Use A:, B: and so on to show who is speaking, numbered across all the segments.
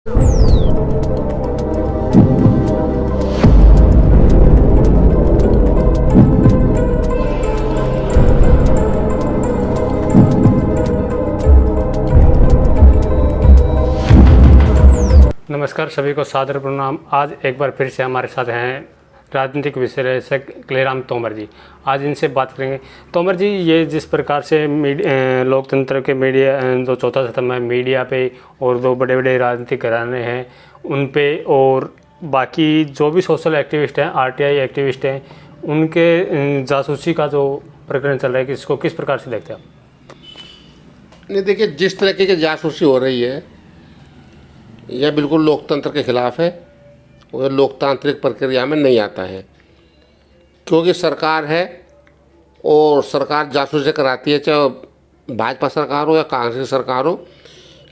A: नमस्कार, सभी को सादर प्रणाम। आज एक बार फिर से हमारे साथ हैं राजनीतिक विश्लेषक क्लेराम तोमर जी। आज इनसे बात करेंगे। तोमर जी, ये जिस प्रकार से लोकतंत्र के मीडिया जो चौथा स्तंभ है, मीडिया पे और दो बड़े बड़े राजनीतिक घराने हैं उन पे, और बाकी जो भी सोशल एक्टिविस्ट हैं, आरटीआई एक्टिविस्ट हैं, उनके जासूसी का जो प्रकरण चल रहा है, कि इसको किस प्रकार से देखते हैं आप?
B: नहीं, देखिए, जिस तरीके की जासूसी हो रही है यह बिल्कुल लोकतंत्र के खिलाफ है और लोकतांत्रिक प्रक्रिया में नहीं आता है, क्योंकि सरकार है और सरकार जासूसी कराती है, चाहे भाजपा सरकार हो या कांग्रेस की सरकार हो।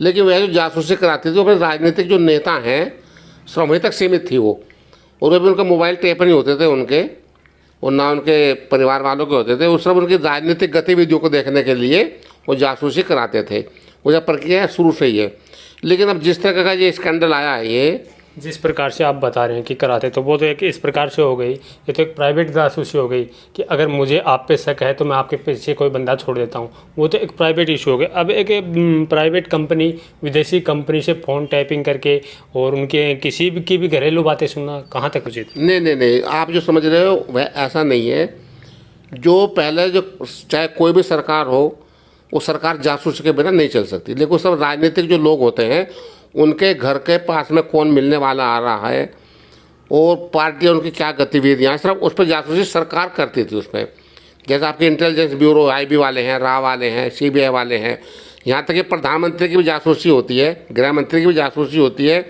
B: लेकिन वह जो जासूसी कराती थी वो अपने राजनीतिक जो नेता हैं सिर्फ वहीं तक सीमित थी वो, और वे भी उनके मोबाइल टेप नहीं होते थे उनके, और ना उनके परिवार वालों के होते थे। वो सिर्फ उनकी राजनीतिक गतिविधियों को देखने के लिए वो जासूसी कराते थे। वो जब प्रक्रिया शुरू से ही है। लेकिन अब जिस तरह का ये स्कैंडल आया है, ये
A: जिस प्रकार से आप बता रहे हैं कि कराते, तो वो तो एक इस प्रकार से हो गई, ये तो एक प्राइवेट जासूसी हो गई कि अगर मुझे आप पे शक है तो मैं आपके पीछे कोई बंदा छोड़ देता हूँ। वो तो एक प्राइवेट इशू हो गया। अब एक प्राइवेट कंपनी विदेशी कंपनी से फ़ोन टैपिंग करके और उनके किसी भी की भी घरेलू बातें सुनना कहाँ तक उचित?
B: नहीं, आप जो समझ रहे हो वह ऐसा नहीं है। जो पहले जो चाहे कोई भी सरकार हो, वो सरकार जासूसी के बिना नहीं चल सकती। लेकिन सब राजनीतिक जो लोग होते हैं उनके घर के पास में कौन मिलने वाला आ रहा है और पार्टियाँ उनकी क्या गतिविधियाँ, सिर्फ उस पर जासूसी सरकार करती थी। उस पर जैसे आपके इंटेलिजेंस ब्यूरो, आईबी वाले हैं, रा वाले हैं, सीबीआई वाले हैं, यहाँ तक कि प्रधानमंत्री की भी जासूसी होती है, गृह मंत्री की भी जासूसी होती है।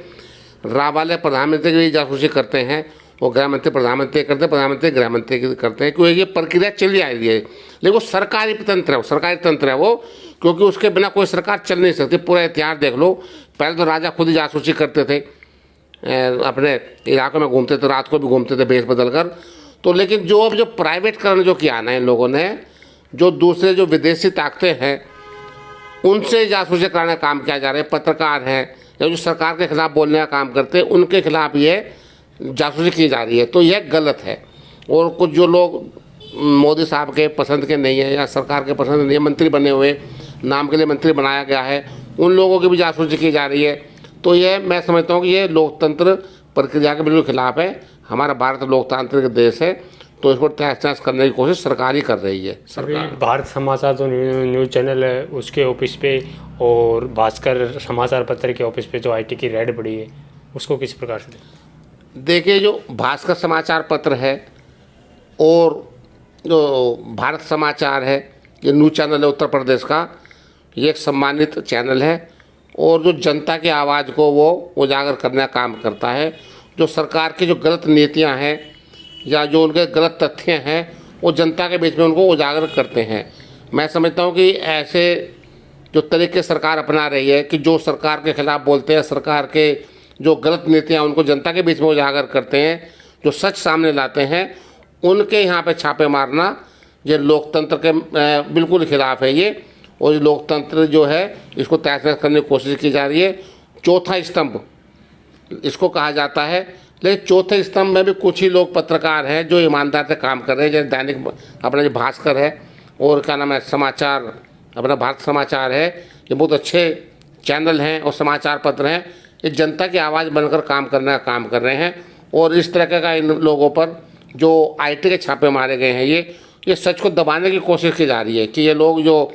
B: रा वाले प्रधानमंत्री की भी जासूसी करते हैं, वो गृह मंत्री प्रधानमंत्री करते हैं, प्रधानमंत्री गृह मंत्री की करते हैं, क्योंकि ये प्रक्रिया चली आ रही है। लेकिन वो सरकारी तंत्र है, सरकारी तंत्र है वो, क्योंकि उसके बिना कोई सरकार चल नहीं सकती। पूरा इतिहास देख लो, पहले तो राजा खुद ही जासूसी करते थे, अपने इलाकों में घूमते थे, रात को भी घूमते थे भेष बदल कर। तो लेकिन जो अब जो प्राइवेटकरण जो किया ना इन लोगों ने, जो दूसरे जो विदेशी ताकतें हैं उनसे जासूसी कराने का काम किया जा रहा है। पत्रकार हैं या जो सरकार के खिलाफ बोलने का काम करते हैं, उनके खिलाफ ये जासूसी की जा रही है। तो यह गलत है। और कुछ जो लोग मोदी साहब के पसंद के नहीं है या सरकार के पसंद नहीं है, मंत्री बने हुए, नाम के लिए मंत्री बनाया गया है, उन लोगों की भी जासूसी की जा रही है। तो ये मैं समझता हूँ कि ये लोकतंत्र प्रक्रिया के बिल्कुल खिलाफ है। हमारा भारत लोकतांत्रिक देश है, तो इसको तहस नहस करने की कोशिश सरकार ही कर रही है।
A: सरकार भारत समाचार जो न्यूज़ चैनल है उसके ऑफिस पे और भास्कर समाचार पत्र के ऑफिस पे जो आईटी की रेड पड़ी है, उसको किस प्रकार से
B: देखिए? जो भास्कर समाचार पत्र है और जो भारत समाचार है, ये न्यूज़ चैनल है उत्तर प्रदेश का, ये एक सम्मानित चैनल है और जो जनता की आवाज़ को वो उजागर करने का काम करता है। जो सरकार की जो गलत नीतियां हैं या जो उनके गलत तथ्य हैं वो जनता के बीच में उनको उजागर करते हैं। मैं समझता हूँ कि ऐसे जो तरीके सरकार अपना रही है कि जो सरकार के खिलाफ बोलते हैं, सरकार के जो गलत नीतियाँ उनको जनता के बीच में उजागर करते हैं, जो सच सामने लाते हैं, उनके यहाँ पे छापे मारना ये लोकतंत्र के बिल्कुल खिलाफ है ये। और ये लोकतंत्र जो है इसको तहस नहस करने की कोशिश की जा रही है। चौथा स्तंभ इसको कहा जाता है। लेकिन चौथे स्तंभ में भी कुछ ही लोग पत्रकार हैं जो ईमानदार से काम कर रहे हैं, जैसे दैनिक अपना जो भास्कर है और क्या नाम है समाचार, अपना भारत समाचार है, ये बहुत अच्छे चैनल हैं और समाचार पत्र हैं। ये जनता की आवाज़ बनकर काम करने का काम कर रहे हैं। और इस तरह का इन लोगों पर जो आईटी के छापे मारे गए हैं, ये सच को दबाने की कोशिश की जा रही है कि ये लोग जो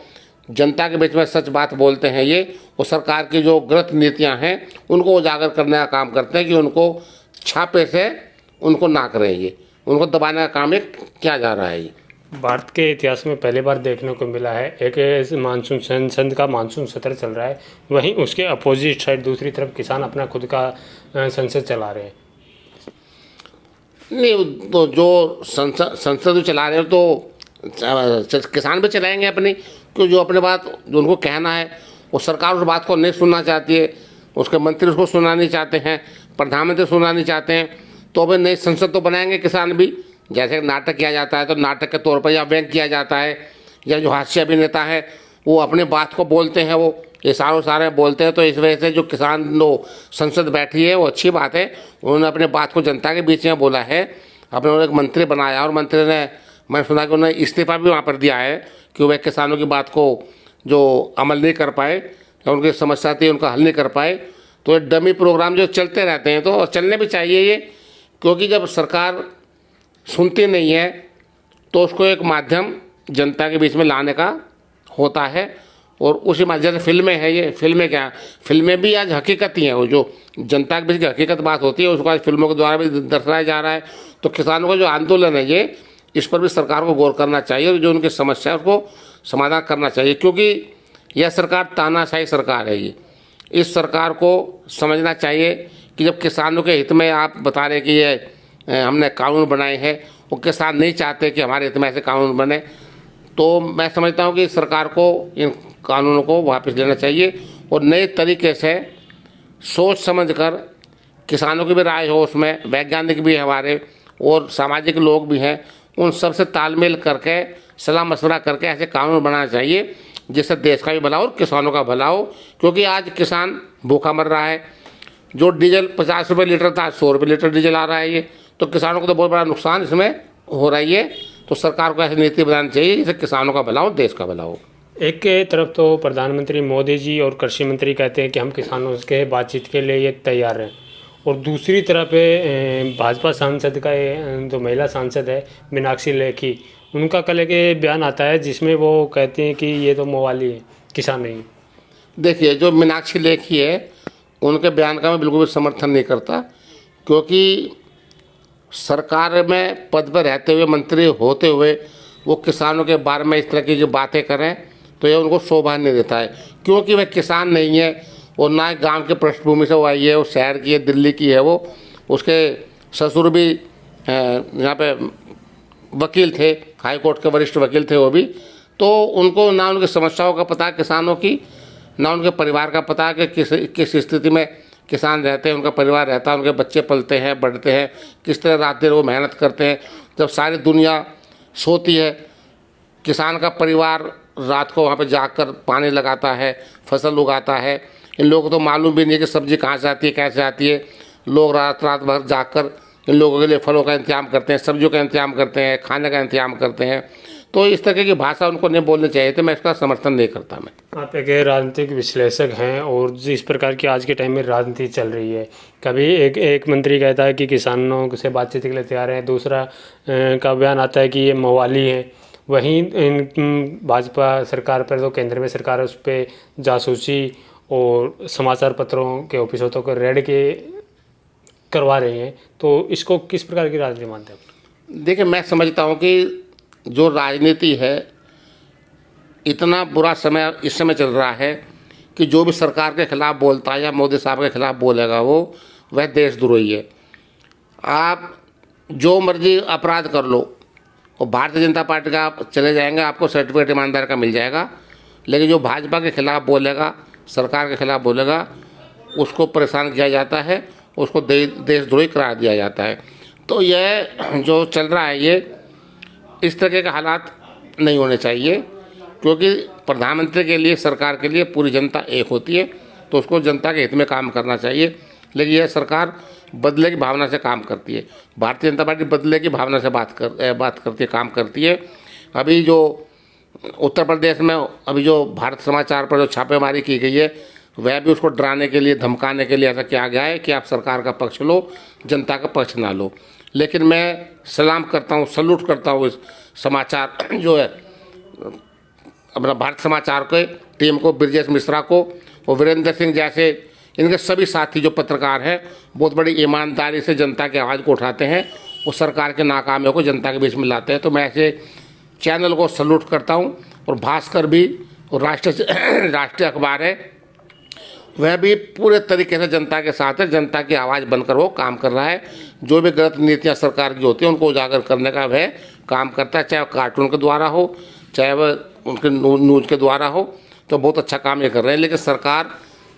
B: जनता के बीच में सच बात बोलते हैं, ये वो सरकार की जो गलत नीतियां हैं उनको उजागर करने का काम करते हैं कि उनको छापे से उनको ना करें, ये उनको दबाने का काम एक किया जा रहा है। ये
A: भारत के इतिहास में पहली बार देखने को मिला है। एक मानसून संसद का मानसून सत्र चल रहा है, वहीं उसके अपोजिट साइड दूसरी तरफ किसान अपना खुद का संसद चला रहे हैं।
B: नहीं, तो जो संसद चला रहे हैं तो किसान भी चलाएंगे अपनी, क्यों? जो अपने बात जो उनको कहना है वो सरकार उस बात को नहीं सुनना चाहती है, उसके मंत्री उसको सुनना नहीं चाहते हैं, प्रधानमंत्री सुनना नहीं चाहते हैं, तो अभी नई संसद तो बनाएंगे किसान भी। जैसे नाटक किया जाता है तो नाटक के तौर पर या व्यंग किया जाता है, या जो हास्य अभिनेता है वो अपने बात को बोलते हैं, वो ये सारों सारे बोलते हैं। तो इस वजह से जो किसान लोग संसद बैठी है वो अच्छी बात है, उन्होंने अपने बात को जनता के बीच में बोला है। अपने उन्होंने एक मंत्री बनाया और मंत्री ने, मैंने सुना कि उन्होंने इस्तीफा भी वहाँ पर दिया है कि वह किसानों की बात को जो अमल नहीं कर पाए या उनकी समस्या थी उनका हल नहीं कर पाए। तो ये डमी प्रोग्राम जो चलते रहते हैं तो चलने भी चाहिए ये, क्योंकि जब सरकार सुनती नहीं है तो उसको एक माध्यम जनता के बीच में लाने का होता है। और उसी माध्यम से फिल्में हैं, ये फिल्में क्या, फिल्में भी आज हकीकत ही हैं, वो जो जनता के बीच की हकीकत बात होती है उसको आज फिल्मों के द्वारा भी दर्शाया जा रहा है। तो किसानों का जो आंदोलन है ये, इस पर भी सरकार को गौर करना चाहिए और जो उनकी समस्या है उसको समाधान करना चाहिए, क्योंकि यह सरकार तानाशाही सरकार है। ये इस सरकार को समझना चाहिए कि जब किसानों के हित में आप बता रहे कि ये हमने कानून बनाए हैं, वो किसान नहीं चाहते कि हमारे हित में ऐसे कानून बने, तो मैं समझता हूँ कि सरकार को इन कानूनों को वापस लेना चाहिए और नए तरीके से सोच समझकर, किसानों की भी राय हो उसमें, वैज्ञानिक भी है हमारे और सामाजिक लोग भी हैं, उन सब से तालमेल करके सलाह मशवरा करके ऐसे कानून बनाना चाहिए जिससे देश का भी भला हो और किसानों का भला हो। क्योंकि आज किसान भूखा मर रहा है, जो डीजल 50 रुपये लीटर था 100 रुपये लीटर डीजल आ रहा है, ये तो किसानों को तो बहुत बड़ा नुकसान इसमें हो रहा है। तो सरकार को ऐसी नीति बनानी चाहिए जिससे किसानों का भला हो, देश का भला हो।
A: एक के तरफ तो प्रधानमंत्री मोदी जी और कृषि मंत्री कहते हैं कि हम किसानों के बातचीत के लिए ये तैयार हैं, और दूसरी तरफ भाजपा सांसद का जो महिला सांसद है मीनाक्षी लेखी, उनका कल एक बयान आता है जिसमें वो कहती हैं कि ये तो मवाली है, किसान नहीं।
B: देखिए, जो मीनाक्षी लेखी है उनके बयान का मैं बिल्कुल भी समर्थन नहीं करता, क्योंकि सरकार में पद पर रहते हुए, मंत्री होते हुए वो किसानों के बारे में इस तरह की जो बातें करें तो ये उनको शोभा नहीं देता है। क्योंकि वह किसान नहीं है और ना गांव के पृष्ठभूमि से वो आई है, वो शहर की है, दिल्ली की है, वो उसके ससुर भी यहाँ पे वकील थे, हाई कोर्ट के वरिष्ठ वकील थे वो भी। तो उनको ना उनकी समस्याओं का पता किसानों की, ना उनके परिवार का पता कि किस स्थिति में किसान रहते हैं, उनका परिवार रहता है, उनके बच्चे पलते हैं, बढ़ते हैं, किस तरह रात दिन वो मेहनत करते हैं। जब सारी दुनिया सोती है, किसान का परिवार रात को वहाँ पे जाकर पानी लगाता है, फसल उगाता है। इन लोगों को तो मालूम भी नहीं है कि सब्जी कहाँ से आती है, कैसे आती है। लोग रात रात भर जाकर इन लोगों के लिए फलों का इंतजाम करते हैं, सब्जियों का इंतजाम करते हैं, खाने का इंतजाम करते हैं। तो इस तरह की भाषा उनको नहीं बोलनी चाहिए, तो मैं इसका समर्थन नहीं करता। मैं
A: आप एक राजनीतिक विश्लेषक हैं और जिस प्रकार की आज के टाइम में राजनीति चल रही है, कभी एक मंत्री कहता है कि किसानों से बातचीत के लिए तैयार है, दूसरा का बयान आता है कि ये मवाली है। वहीं इन भाजपा सरकार पर, तो केंद्र में सरकार है, उस पर जासूसी और समाचार पत्रों के ऑफिसों तक रेड के करवा रही हैं। तो इसको किस प्रकार की राजनीति मानते हैं?
B: देखिए, मैं समझता हूँ कि जो राजनीति है, इतना बुरा समय इस समय चल रहा है कि जो भी सरकार के खिलाफ बोलता है या मोदी साहब के खिलाफ बोलेगा वह देशद्रोही है। आप जो मर्जी अपराध कर लो और भारतीय जनता पार्टी का आप चले जाएंगे, आपको सर्टिफिकेट ईमानदार का मिल जाएगा। लेकिन जो भाजपा के खिलाफ बोलेगा, सरकार के खिलाफ बोलेगा, उसको परेशान किया जाता है, उसको देशद्रोही करार दिया जाता है। तो यह जो चल रहा है, ये इस तरह के हालात नहीं होने चाहिए, क्योंकि प्रधानमंत्री के लिए, सरकार के लिए पूरी जनता एक होती है, तो उसको जनता के हित में काम करना चाहिए। लेकिन यह सरकार बदले की भावना से काम करती है। भारतीय जनता पार्टी बदले की भावना से बात करती है, काम करती है। अभी जो उत्तर प्रदेश में अभी जो भारत समाचार पर जो छापेमारी की गई है, वह भी उसको डराने के लिए, धमकाने के लिए ऐसा किया गया है कि आप सरकार का पक्ष लो, जनता का पक्ष ना लो। लेकिन मैं सलाम करता हूँ, सल्यूट करता हूँ इस समाचार जो है अपना भारत समाचार के टीम को, ब्रजेश मिश्रा को और वीरेंद्र सिंह जैसे इनके सभी साथी जो पत्रकार हैं, बहुत बड़ी ईमानदारी से जनता की आवाज़ को उठाते हैं, वो सरकार के नाकामियों को जनता के बीच में लाते हैं। तो मैं ऐसे चैनल को सल्यूट करता हूँ। और भास्कर भी, और राष्ट्रीय अखबार है, वह भी पूरे तरीके से जनता के साथ है, जनता की आवाज़ बनकर वो काम कर रहा है। जो भी गलत नीतियाँ सरकार की होती हैं उनको उजागर करने का वह काम करता है, चाहे कार्टून के द्वारा हो, चाहे वह उनके न्यूज़ के द्वारा हो। तो बहुत अच्छा काम ये कर रहे हैं। लेकिन सरकार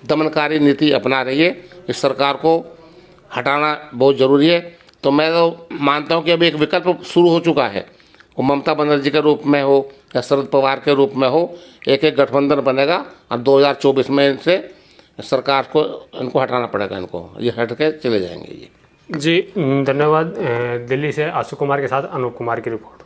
B: दमनकारी नीति अपना रही है, इस सरकार को हटाना बहुत ज़रूरी है। तो मैं तो मानता हूँ कि अभी एक विकल्प शुरू हो चुका है, वो ममता बनर्जी के रूप में हो या शरद पवार के रूप में हो, एक एक गठबंधन बनेगा और 2024 में इनसे सरकार को इनको हटाना पड़ेगा, इनको ये हट के चले जाएंगे ये।
A: जी धन्यवाद। दिल्ली से आशु कुमार के साथ अनूप कुमार की रिपोर्ट।